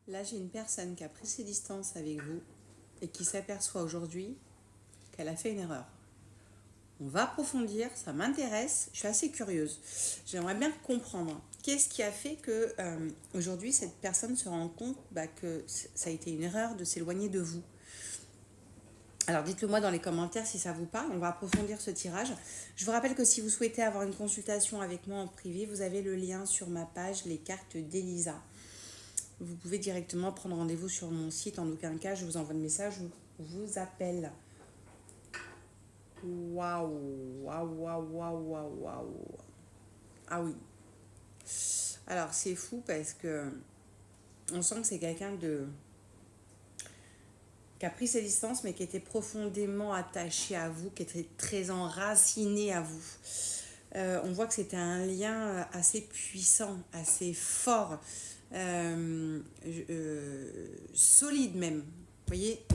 Là, j'ai une personne qui a pris ses distances avec vous et qui s'aperçoit aujourd'hui qu'elle a fait une erreur. On va approfondir, ça m'intéresse, je suis assez curieuse. J'aimerais bien comprendre qu'est-ce qui a fait que aujourd'hui cette personne se rend compte que ça a été une erreur de s'éloigner de vous. Alors dites-le moi dans les commentaires si ça vous parle, on va approfondir ce tirage. Je vous rappelle que si vous souhaitez avoir une consultation avec moi en privé, vous avez le lien sur ma page Les cartes d'Elisa. Vous pouvez directement prendre rendez-vous sur mon site, en aucun cas je vous envoie de message ou vous appelle. Waouh, waouh, waouh, waouh, waouh, waouh. Ah oui. Alors c'est fou parce que on sent que c'est quelqu'un qui a pris ses distances mais qui était profondément attaché à vous, qui était très enraciné à vous. On voit que c'était un lien assez puissant, assez fort, solide même. Vous voyez,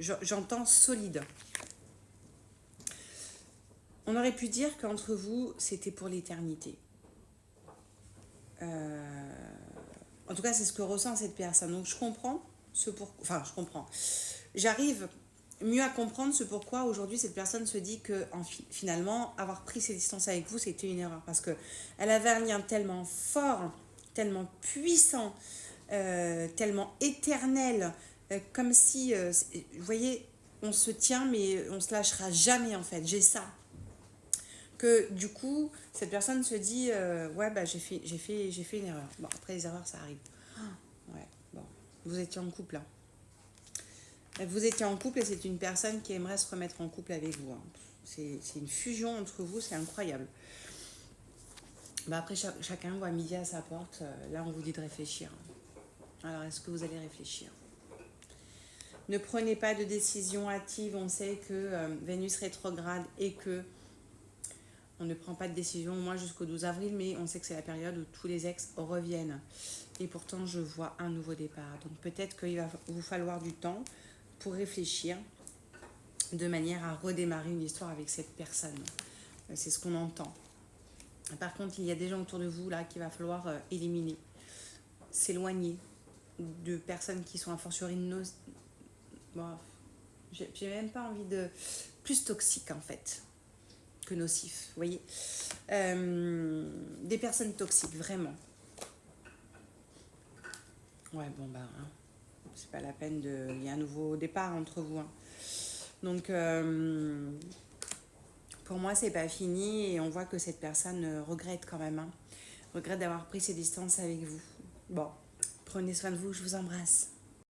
j'entends solide. On aurait pu dire qu'entre vous, c'était pour l'éternité. En tout cas, c'est ce que ressent cette personne. Donc, je comprends ce pourquoi. Enfin, je comprends. J'arrive mieux à comprendre ce pourquoi aujourd'hui cette personne se dit que finalement, avoir pris ses distances avec vous, c'était une erreur. Parce qu'elle avait un lien tellement fort, tellement puissant, tellement éternel, comme si, vous voyez, on se tient, mais on se lâchera jamais en fait. J'ai ça. Que du coup, cette personne se dit ouais, j'ai fait une erreur. Bon, après, les erreurs, ça arrive. Ouais, bon. Vous étiez en couple, hein. Vous étiez en couple et c'est une personne qui aimerait se remettre en couple avec vous, hein. C'est une fusion entre vous, c'est incroyable. Après, chacun voit midi à sa porte. Là, on vous dit de réfléchir. Alors, est-ce que vous allez réfléchir? Ne prenez pas de décision hâtive. On sait que Vénus rétrograde et que on ne prend pas de décision, moi, jusqu'au 12 avril, mais on sait que c'est la période où tous les ex reviennent. Et pourtant, je vois un nouveau départ. Donc peut-être qu'il va vous falloir du temps pour réfléchir de manière à redémarrer une histoire avec cette personne. C'est ce qu'on entend. Par contre, il y a des gens autour de vous là qu'il va falloir éliminer, s'éloigner de personnes qui sont a fortiori bon, j'ai même pas envie de... plus toxiques en fait que nocifs, vous voyez. Des personnes toxiques, vraiment. Ouais, bon, hein, c'est pas la peine de... Il y a un nouveau départ entre vous, hein. Donc, pour moi, c'est pas fini et on voit que cette personne regrette quand même, hein. Regrette d'avoir pris ses distances avec vous. Bon, prenez soin de vous, je vous embrasse.